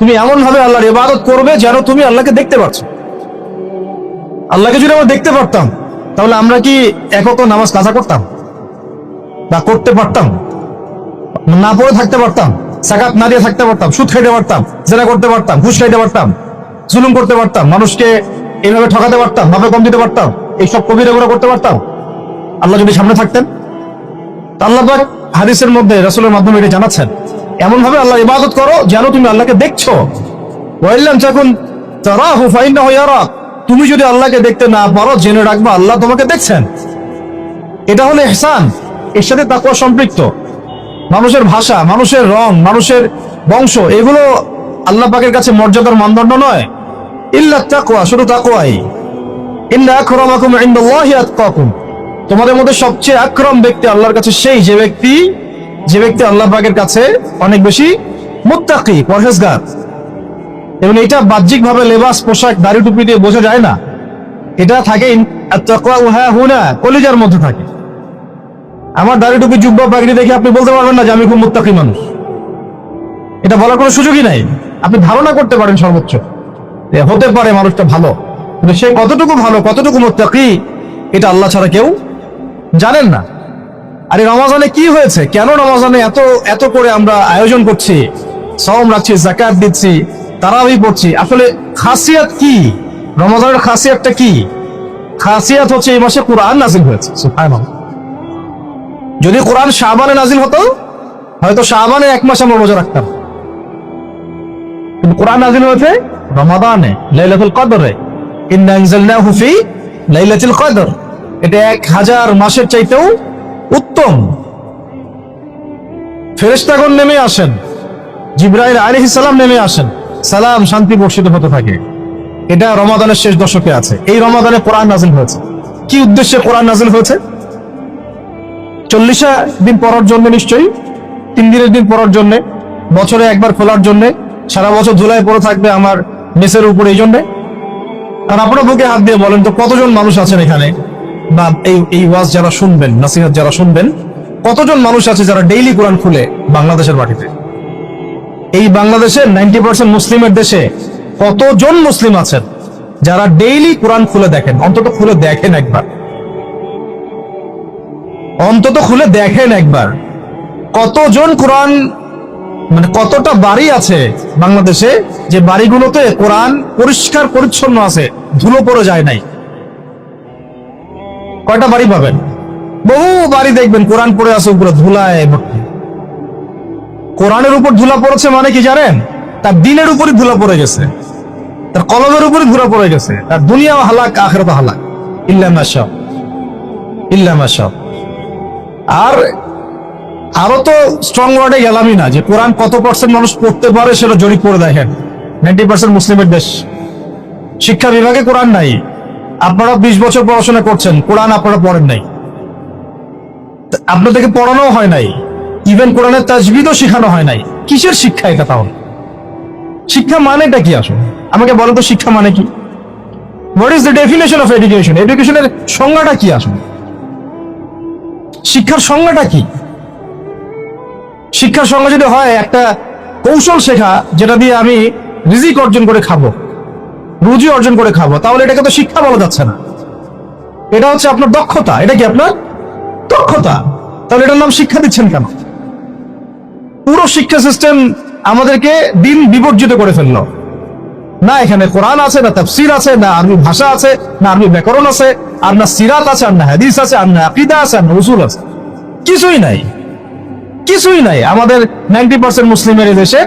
তুমি এমন ভাবে আল্লাহর ইবাদত করবে যেন তুমি আল্লাহকে দেখতে পাচ্ছ। আল্লাহকে যদি আমরা দেখতে পারতাম তাহলে আমরা কি একত নামাজ কাজা করতাম বা করতে পারতাম? না পড়ে থাকতে পারতাম, যাকাত না দিয়ে থাকতে পারতাম, সুদ খাইতে পারতাম, জেনা করতে পারতাম, ঘুষ খাইতে পারতাম, জুলুম করতে পারতাম, মানুষকে এইভাবে ঠকাতে পারতাম, ভাবে কম দিতে পারতাম, এইসব কবিরা গুনাহ করতে পারতাম আল্লাহ যদি সামনে থাকতেন? আল্লাহ পাক হাদিসের মধ্যে রাসূলের মাধ্যমে এটা জানাচ্ছেন, এমন ভাবে আল্লাহর ইবাদত করো যেন তুমি আল্লাহকে দেখছো। ওয়াইল্লাম তাকুন তারাহু ফাইন্নাহু ইয়ারাক, তুমি যদি আল্লাহকে দেখতে না পারো জেনে রাখবা আল্লাহ তোমাকে দেখছেন। এটা হলো ইহসান, এর সাথে তাকওয়া সম্পৃক্ত। মানুষের ভাষা, মানুষের রং, মানুষের বংশ, এগুলো আল্লাহ পাকের কাছে মর্যাদার মানদণ্ড নয়। ইল্লা তাকওয়া, শুধু তাকওয়াই। ইন্না আকরামাকুম ইনদাল্লাহি আতকাকুম, তোমাদের মধ্যে সবচেয়ে আকরাম ব্যক্তি আল্লাহর কাছে সেই যে ব্যক্তি আল্লাহ পাকের কাছে অনেক বেশি মুত্তাকি, পরহেজগার। এবং এটা বাহ্যিক ভাবে লেবাস, পোশাক, দাড়ি টুপি দিয়ে বোঝা যায় না। এটা থাকে আত-তাকওয়া হা হুনা, কলিজার মধ্যে থাকে। আমার দাড়ি টুপি, জুব্বা, পাগড়ি দেখে আপনি বলতে পারবেন না যে আমি খুব মুত্তাকি মানুষ। এটা বলার কোনো সুযোগই নাই। আপনি ধারণা করতে পারেন সর্বোচ্চ হতে পারে মানুষটা ভালো, কিন্তু সে কতটুকু ভালো, কতটুকু মুত্তাকি, এটা আল্লাহ ছাড়া কেউ জানেন না। আর এই রমজানে কি হয়েছে, কেন রমজানে এত এত করে আমরা আয়োজন করছি, সাওম রাখছি, যাকাত দিচ্ছি, তারাবি পড়ছি? আসলে খাসিয়াত কি? রমজানের খাসিয়াতটা কি? খাসিয়াত হচ্ছে এই মাসে কোরআন নাজিল হয়েছে। সুবহানাল্লাহ। যদি কোরআন শাবানে নাজিল হতো হয়তো শাবানে এক মাস আমরা রোজা রাখতাম, কিন্তু কোরআন নাজিল হয়েছে রমাদানে, লাইলাতুল কদরে। ইন্না আনজালনাহু ফি লাইলাতুল কদর, এটা 1000 মাসের চাইতেও উত্তম। ফেরেশতাগণ নেমে আসেন, জিবরাইল আলাইহিস সালাম নেমে আসেন, সালাম শান্তি বর্ষিত হতে থাকে। এটা রমাদানের শেষ দশকে আছে। এই রমাদানে কোরআন নাজিল হয়েছে। কি উদ্দেশ্যে কোরআন নাজিল হয়েছে? 40 দিন পড়ার জন্য নিশ্চয়ই, 3 দিনের দিন পড়ার জন্য, বছরে একবার খোলার জন্য, সারা বছর ধুলায় পড়ে থাকবে আমার মেসের উপর, এই জন্য। আর আপনারা বুকে হাত দিয়ে বলেন তো কতজন মানুষ আছেন এখানে, বা এই ওয়াজ যারা শুনবেন, নসিহত যারা শুনবেন, কতজন মানুষ আছে যারা ডেইলি কোরআন খুলে বাংলাদেশের মাটিতে? এই বাংলাদেশের 90% মুসলিমের দেশে কতজন মুসলিম আছেন যারা ডেইলি কোরআন খুলে দেখেন? অন্তত খুলে দেখেন একবার, অন্তত খুলে দেখেন একবার। কতজন কোরআন, মানে কতটা বাড়ি আছে বাংলাদেশে যে বাড়িগুলোতে কোরআন পরিষ্কার পরিচ্ছন্ন আছে, ধুলো পড়ে যায় নাই? কয়টা বাড়ি পাবেন? বহু বাড়ি দেখবেন কোরআন পড়ে আছে উপরে ধুলায় ভর্তি। কোরআনের উপর ধুলা পড়েছে মানে কি জানেন? তার দিনের উপরই ধুলা পড়ে গেছে, তার কলমের উপরই ধুলা পড়ে গেছে, তার দুনিয়াও হালাক, আখিরাতও হালাক। ইল্লা মাশা, ইল্লা মাশা। আর আরো তো স্ট্রং ওয়ার্ডে গেলামই না, যে কোরআন কত পার্সেন্ট মানুষ পড়তে পারে সেটা জরিপ করে দেখেন। 90% মুসলিমের দেশ, শিক্ষা বিভাগে কোরআন নাই। আপনারা 20 বছর পড়াশোনা করছেন, কোরআন আপনারা পড়েন নাই, আপনাদেরকে পড়ানো হয় নাই, ইভেন কোরআনের তাজবিদও শেখানো হয় নাই। কিসের শিক্ষা এটা তাহলে? শিক্ষা মানেটা কি আসলে? আমাকে বলেন তো, শিক্ষা মানে কি? What is the definition of education? এডুকেশনের সংজ্ঞাটা কি আসলে? শিক্ষার সংজ্ঞাটা কি? শিক্ষার সংজ্ঞা যদি হয় একটা কৌশল শেখা, যেটা দিয়ে আমি রিজিক অর্জন করে খাবো, রুজি অর্জন করে খাবো, তাহলে এটাকে তো শিক্ষা বলা যাচ্ছে না। এটা হচ্ছে আপনার দক্ষতা। এটা কি আপনার দক্ষতা? তাহলে এটার নাম শিক্ষা দিচ্ছেন কেন? পুরো শিক্ষা সিস্টেম আমাদেরকে দিন বিবর্জিত করে ফেললো। না এখানে কোরআন আছে, না তাফসীর আছে, না আরবি ভাষা আছে, না আরবি ব্যাকরণ আছে, আর না সিরাত আছে, আর না হাদিস আছে, আর না আকীদা আছে, আর না উসুল আছে। কিছুই নাই, কিছুই নাই। আমাদের 90% মুসলিমের এই দেশে,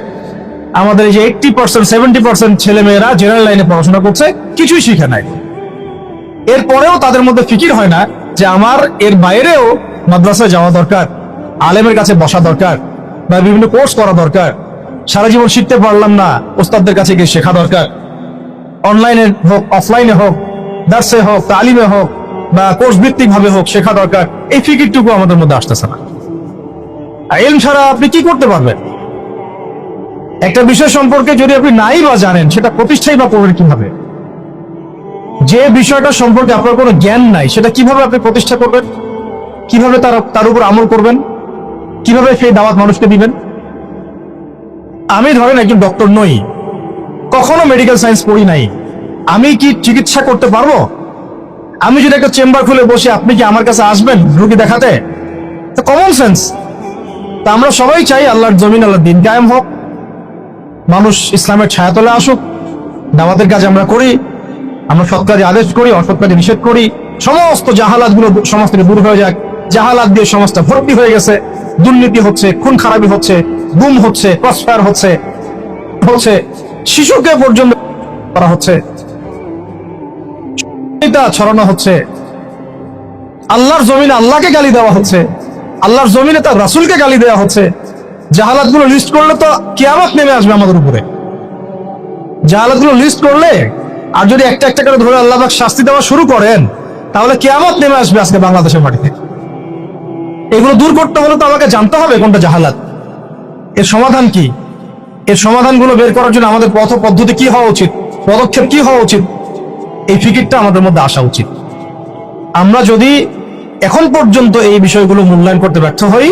আমাদের এই যে 80% 70% ছেলে মেয়েরা জেনারেল লাইনে পড়াশোনা করছে, কিছুই শিখে নাই। এরপরেও তাদের মধ্যে ফিকির হয় না যে আমার এর বাইরেও মাদ্রাসায় যাওয়া দরকার, আলেমের কাছে বসা দরকার, বা বিভিন্ন কোর্স করা দরকার। সারা জীবন শিখতে পারলাম না, ওস্তাদদের কাছে গিয়ে শেখা দরকার। অনলাইনে হোক, অফলাইনে হোক, দার্সে হোক, তালিমে হোক, বা কোর্স ভিত্তিক ভাবে হোক, শেখা দরকার। এই ফিকিরটুকু আমাদের মধ্যে আসতেছে না। ইলম ছাড়া আপনি কি করতে পারবেন? একটা বিষয় সম্পর্কে যদি আপনি নাই বা জানেন, সেটা প্রতিষ্ঠাই বা করবেন কিভাবে? যে বিষয়টা সম্পর্কে আপনার কোনো জ্ঞান নাই, সেটা কিভাবে আপনি প্রতিষ্ঠা করবেন? কিভাবে তার উপর আমল করবেন? কিভাবে সেই দাওয়াত মানুষকে দিবেন? আমি ধরেন একজন ডক্টর নই, কখনো মেডিকেল সায়েন্স পড়ি নাই, আমি কি চিকিৎসা করতে পারবো? আমি যদি একটা চেম্বার খুলে বসে, আপনি কি আমার কাছে আসবেন রোগী দেখাতে? তো কমন সেন্স। তা আমরা সবাই চাই আল্লাহর জমিন, আল্লাহর দিন কায়েম হোক, মানুষ ইসলামের ছায়াতলে আসুক, দাওয়াতের কাজ আমরা করি, আমরা সৎ কাজে আদেশ করি, অসৎ কাজে নিষেধ করি, সমস্ত জাহালাত গুলো সমাজ থেকে দূর হয়ে যাক। জাহালাত দিয়ে সমাজটা ভর্তি হয়ে গেছে, দুর্নীতি হচ্ছে, খুন খারাপি হচ্ছে, গুম হচ্ছে, ক্রসফায়ার হচ্ছে, শিশুকে পর্যন্ত করা হচ্ছে, ছড়ানো হচ্ছে, আল্লাহর জমিনে আল্লাহকে গালি দেওয়া হচ্ছে, আল্লাহর জমিনে তার রাসূলকে গালি দেওয়া হচ্ছে। জাহালাত গুলো লিস্ট করলে তো কিয়ামত নেমে আসবে আমাদের উপরে। জাহালাত গুলো লিস্ট করলে, আর যদি একটা একটা করে ধরে আল্লাহ পাক শাস্তি দেওয়া শুরু করেন, তাহলে কিয়ামত নেমে আসবে আজকে বাংলাদেশের মাটিতে। এগুলো দূর করতে হলে তো আমাকে জানতে হবে কোনটা জাহালাত, এর সমাধান কি। এর সমাধানগুলো বের করার জন্য আমাদের পথ পদ্ধতি কি হওয়া উচিত, পদক্ষেপ কি হওয়া উচিত, এই ফিকিরটা আমাদের মধ্যে আসা উচিত। আমরা যদি এখন পর্যন্ত এই বিষয়গুলো মূল্যায়ন করতে ব্যর্থ হই,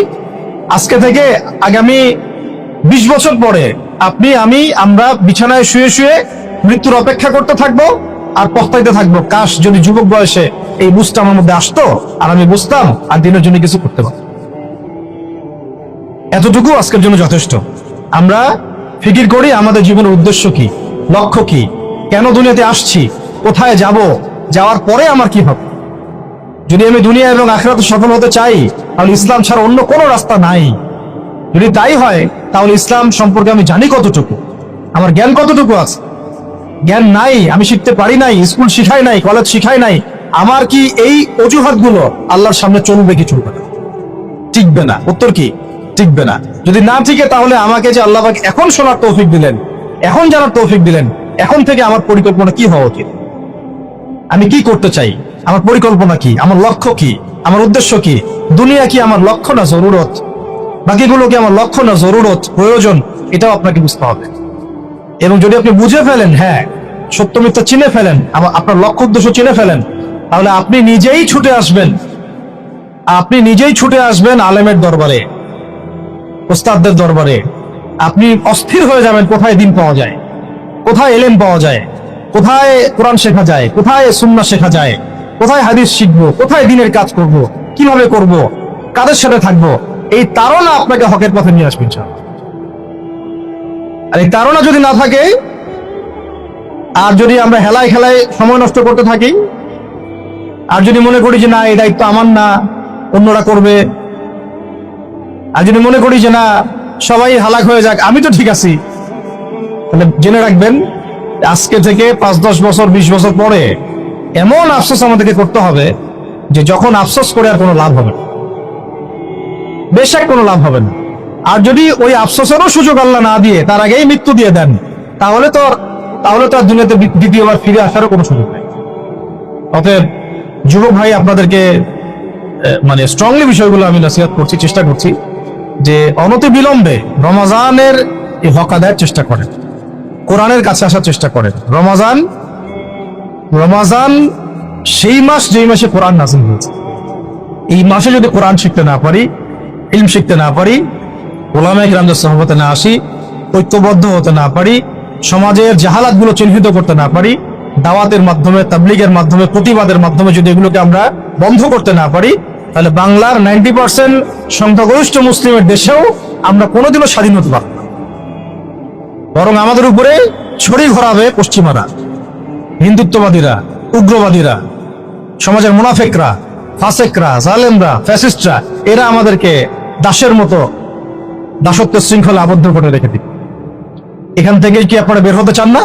আজকে থেকে আগামী 20 বছর পরে আপনি, আমরা বিছানায় শুয়ে শুয়ে মৃত্যুর অপেক্ষা করতে থাকবো আর পস্তাইতে থাকবো, কাশ যদি যুবক বয়সে এই বুঝটা আমার মধ্যে আসতো আর আমি বুঝতাম আর দিনের জন্য কিছু করতে পারতাম। এতটুকু আজকের জন্য যথেষ্ট। আমরা ফিকির করি আমাদের জীবনের উদ্দেশ্য কি, লক্ষ্য কি, কেন দুনিয়াতে আসছি, কোথায় যাব, যাওয়ার পরে আমার কি হবে। যদি আমি দুনিয়া এবং আখিরাতে সফল হতে চাই, তাহলে ইসলাম ছাড়া অন্য কোনো রাস্তা নাই। যদি তাই হয়, তাহলে ইসলাম সম্পর্কে আমি জানি কতটুকু, আমার জ্ঞান কতটুকু আছে। জ্ঞান নাই, আমি শিখতে পারি নাই, স্কুল শিখাই নাই, কলেজ শিখাই নাই, আমার কি এই অজুহাতগুলো আল্লাহর সামনে চলবে কি চলবে না? টিকবে না। উত্তর কি? টিকবে না। যদি না টিকে, তাহলে আমাকে যে আল্লাহ পাক এখন শোনার তৌফিক দিলেন, এখন জানার তৌফিক দিলেন, এখন থেকে আমার পরিকল্পনা কি হওয়া উচিত, আমি কি করতে চাই, আমার পরিকল্পনা কি, আমার লক্ষ্য কি, আমার উদ্দেশ্য কি। দুনিয়া কি আমার লক্ষ্য না জরুরত, বাকিগুলো কি আমার লক্ষ্য না জরুরত, প্রয়োজন, এটাও আপনাকে বুঝতে হবে। এবং যদি আপনি বুঝে ফেলেন, হ্যাঁ, সত্য মিথ্যা চিনে ফেলেন, আপনার লক্ষ্য উদ্দেশ্য চিনে ফেলেন, তাহলে আপনি নিজেই ছুটে আসবেন, আলেমের দরবারে, ওস্তাদদের দরবারে। আপনি অস্থির হয়ে যাবেন কোথায় দিন পাওয়া যায়, কোথায় এলেম পাওয়া যায়, কোথায় কোরআন শেখা যায়, কোথায় সুন্নাহ শেখা যায়, কোথায় হাদিস শিখবো, কোথায় দিনের কাজ করব, কিভাবে করব, কাদের সাথে থাকবো। এই তাড়না আপনাকে হকের পথে নিয়ে আসবে ইনশাআল্লাহ। আর এই তাড়না যদি না থাকে, আর যদি আমরা হেলায় খেলায় সময় নষ্ট করতে থাকি, আর যদি মনে করি যে না, এই দায়িত্ব আমার না, অন্যরা করবে, আর যদি মনে করি যে না, সবাই হালাক হয়ে যাক, আমি তো ঠিক আছি, তাহলে জেনে রাখবেন আজকে থেকে 5-10 বছর 20 বছর পরে এমন আফসোস আমাদেরকে করতে হবে যে যখন আফসোস করে আর কোনো লাভ হবে না, বেশক কোনো লাভ হবে না। আর যদি ওই আফসোসেরও সুযোগ আল্লাহ না দিয়ে তার আগেই মৃত্যু দিয়ে দেন, তাহলে তো আর দুনিয়াতে দ্বিতীয়বার ফিরে আসারও কোনো সুযোগ নেই। অতএব যুবক ভাই, আপনাদেরকে মানে স্ট্রংলি বিষয়গুলো আমি নসিহত করছি, চেষ্টা করছি যে অনতি বিলম্বে রমাজানের এই হক আদায়ের চেষ্টা করেন, কোরআনের কাছে আসার চেষ্টা করেন। রমাজান সেই মাস যেই মাসে কোরআন নাযিল হয়েছে। এই মাসে যদি কোরআন শিখতে না পারি, ইলম শিখতে না পারি, উলামায়ে কিরামদের সোহবতে না আসি, ঐক্যবদ্ধ হতে না পারি, সমাজের জাহালাত গুলো চিহ্নিত করতে না পারি, দাওয়াতের মাধ্যমে, তাবলীগের মাধ্যমে, প্রতিবাদের মাধ্যমে যদি এগুলোকে আমরা বন্ধ করতে না পারি, তাহলে বাংলার 90% সংখ্যাগরিষ্ঠ মুসলিমের দেশেও আমরা কোনোদিনও স্বাধীন হতে পারব না। বরং আমাদের উপরে ছড়ি ঘোরাবে পশ্চিমারা, হিন্দুত্ববাদীরা, উগ্রবাদীরা, সমাজের মুনাফিকরা, ফাসেকরা, জালেমরা, ফ্যাসিস্টরা। এরা আমাদেরকে দাসের মতো দাসত্ব শৃঙ্খলা আবদ্ধ করে রেখে দিবে। এখান থেকে কি আপনারা বের হতে চান না?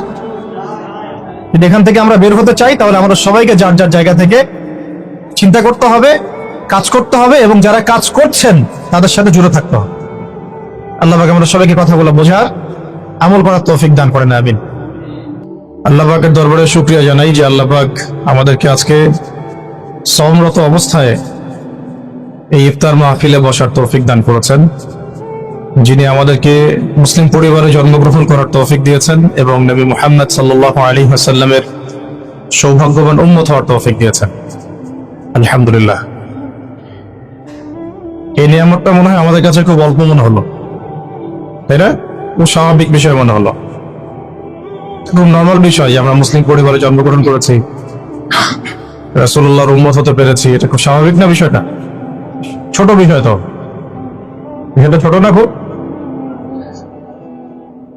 যদি এখান থেকে আমরা বের হতে চাই, তাহলে আমরা সবাইকে যার যার জায়গা থেকে চিন্তা করতে হবে, কাজ করতে হবে, এবং যারা কাজ করছেন তাদের সাথে জুড়ে থাকতে হবে। আল্লাহ পাক আমরা সবাইকে কথাগুলো বোঝার, আমল করার তৌফিক দান করেন, আমিন। আল্লাহ পাকের দরবারে শুকরিয়া জানাই যে আল্লাহ পাক আমাদেরকে আজকে সমরত অবস্থায় এই ইফতার মাহফিলে বসার তৌফিক দান করেছেন, যিনি আমাদেরকে মুসলিম পরিবারে জন্মগ্রহণ করার তৌফিক দিয়েছেন এবং নবী মুহাম্মদ সাল্লাল্লাহু আলাইহি ওয়াসাল্লামের সৌভাগ্যবান উম্মত হওয়ার তৌফিক দিয়েছেন। আলহামদুলিল্লাহ। এই নিয়ামতটা মনে হয় আমাদের কাছে খুব অল্প মনে হলো, তাই না? ও স্বাভাবিক বিষয় মনে হলো। খুব নর্মাল বিষয় যে আমরা মুসলিম পরিবারে জন্মগ্রহণ করেছি, রাসূলুল্লাহর উম্মত হতে পেরেছি, এটা খুব স্বাভাবিক না বিষয়টা? ছোট বিষয় তো, বিষয়টা ছোট না খুব?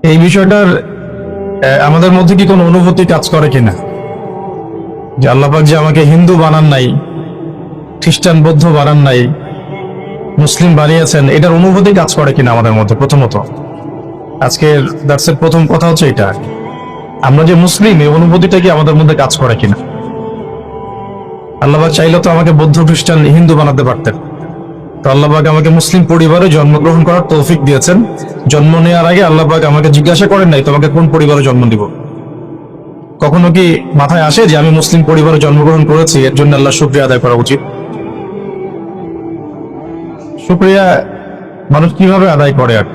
এই বিষয়টার আমাদের মধ্যে কি কোনো অনুভূতি কাজ করে কিনা যে আল্লাহ পাক যে আমাকে হিন্দু বানান নাই, খ্রিস্টান বৌদ্ধ বানান নাই, মুসলিম বানিয়েছেন, এটার অনুভূতি কাজ করে কিনা আমাদের মধ্যে? প্রথমত আজকের দার্সের প্রথম কথা হচ্ছে এটা, আমরা যে মুসলিম এই অনুভূতিটা কি আমাদের মধ্যে কাজ করে কিনা? আল্লাহ পাক চাইলে তো আমাকে বৌদ্ধ খ্রিস্টান হিন্দু বানাতে পারতেন, তো আল্লাহ পাক আমাকে মুসলিম পরিবারে জন্মগ্রহণ করার তৌফিক দিয়েছেন। জন্ম নেওয়ার আগে আল্লাহ পাক আমাকে জিজ্ঞাসা করেন নাই তোমাকে কোন পরিবারে জন্ম দিব। কখনো কি মাথায় আসে যে আমি মুসলিম পরিবারে জন্মগ্রহণ করেছি, এর জন্য আল্লাহ শুকরিয়া আদায় করা উচিত? শুকরিয়া মানুষ কিভাবে আদায় করে? আর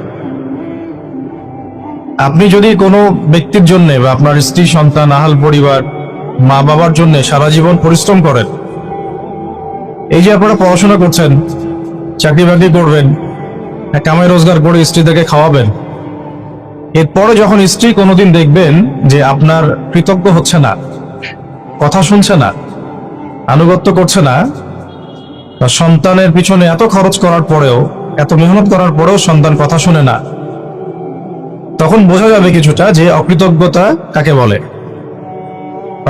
আপনি যদি কোনো ব্যক্তির জন্য বা আপনার স্ত্রী সন্তান আহাল পরিবার মা বাবার জন্য সারা জীবন পরিশ্রম করেন, এই যে আপনারা পড়াশোনা করছেন, চাকরি বাকরি করবেন, কামাই রোজগার করে স্ত্রীদেরকে খাওয়াবেন, এরপরে যখন স্ত্রী কোনোদিন দেখবেন যে আপনার কৃতজ্ঞ হচ্ছে না, কথা শুনছে না, আনুগত্য করছে না, বা সন্তানের পিছনে এত খরচ করার পরেও, এত মেহনত করার পরেও সন্তান কথা শুনে না, তখন বোঝা যাবে কিছুটা যে অকৃতজ্ঞতা কাকে বলে।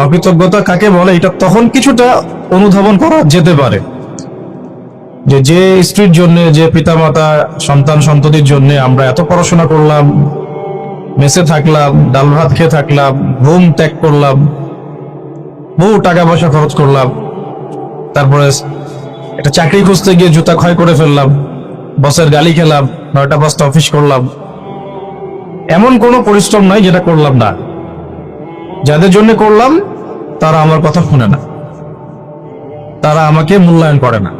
অকৃতজ্ঞতা কাকে বলে এটা তখন কিছুটা অনুধাবন করা যেতে পারে। যে স্ত্রীর জন্য, যে পিতামাতা সন্তান সন্ততির জন্য আমরা এত পড়াশোনা করলাম, মেসে থাকলাম, ডাল ভাত খেয়ে থাকলাম, ঘুম ত্যাগ করলাম, বহু টাকা পয়সা খরচ করলাম, তারপরে একটা চাকরি খুঁজতে গিয়ে জুতা ক্ষয় করে ফেললাম, বসের গালি খেলাম, 9টা 5টা অফিস করলাম, এমন কোনো পরিশ্রম নাই যেটা করলাম না। যাদের জন্য করলাম তারা আমার কথা শুনে না, তারা আমাকে মূল্যায়ন করে না,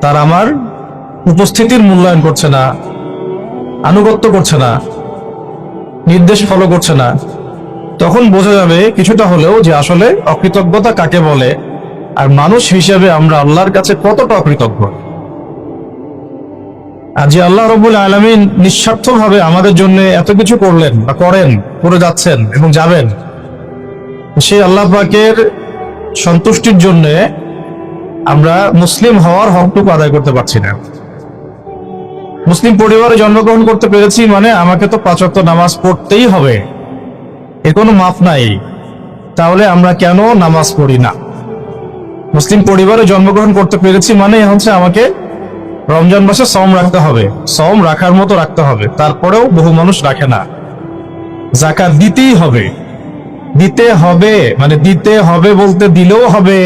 তারা আমার উপস্থিতির মূল্যায়ন করছে না, আনুগত্য করছে না, নির্দেশ ফলো করছে না। তখন বোঝা যাবে কিছুটা হলেও যে আসলে অকৃতজ্ঞতা কাকে বলে, আর মানুষ হিসেবে আমরা আল্লাহর কাছে কতটা অকৃতজ্ঞ। আর যে আল্লাহ রাব্বুল আলামিন নিঃস্বার্থভাবে আমাদের জন্য এত কিছু করলেন বা করেন, করে যাচ্ছেন এবং যাবেন, সেই আল্লাহ পাকের সন্তুষ্টির জন্য আমরা মুসলিম হওয়ার হকটুকু আদায় করতে পারছি না। মুসলিম পরিবারে জন্মগ্রহণ করতে পেরেছি মানে আমাকে তো 5 ওয়াক্ত নামাজ পড়তেই হবে, এর কোনো মাপ নাই। তাহলে আমরা কেন নামাজ পড়ি না? মুসলিম পরিবারে জন্মগ্রহণ করতে পেরেছি মানে হচ্ছে আমাকে রমজান মাসে সওম রাখতে হবে, সওম রাখার মতো রাখতে হবে, তারপরেও বহু মানুষ রাখে না। যাকাত দিতেই হবে, দিতে হবে মানে দিতে হবে বলতে দিলেও হবে,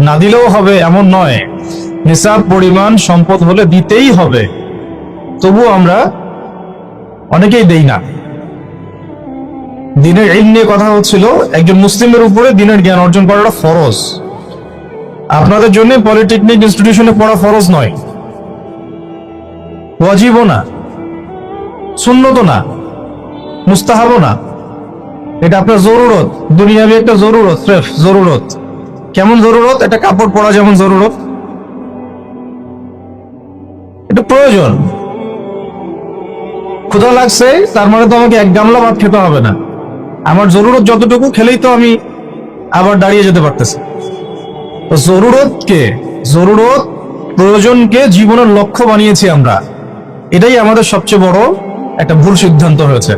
না দিলেও হবে এমন নয়। নিসাব পরিমাণ সম্পদ হলে দিতেই হবে, তবু আমরা অনেকেই দেই না। দিনের ইলম নিয়ে কথা হচ্ছিল, একজন মুসলিমের উপরে দিনের জ্ঞান অর্জন করাটা ফরজ। আপনাদের জন্য পলিটেকনিক ইনস্টিটিউশনে পড়া ফরজ নয়, ওয়াজিবও না, সুন্নতও না, মুস্তাহাবও না, এটা আপনার জরুরত, দুনিয়াবি একটা জরুরত, স্রেফ জরুরত। কেমন জরুরত? এটা কাপড় পরা যেমন জরুরত, এটা প্রয়োজন। ক্ষুধা লাগছে তার মানে তো আমাকে 1 গামলা ভাত খেতে হবে না, আমার জরুরত যতটুকু খেলেই তো আমি আবার দাঁড়িয়ে যেতে পারতেছি। তো জরুরত প্রয়োজনকে জীবনের লক্ষ্য বানিয়েছি আমরা, এটাই আমাদের সবচেয়ে বড় একটা ভুল সিদ্ধান্ত হয়েছে।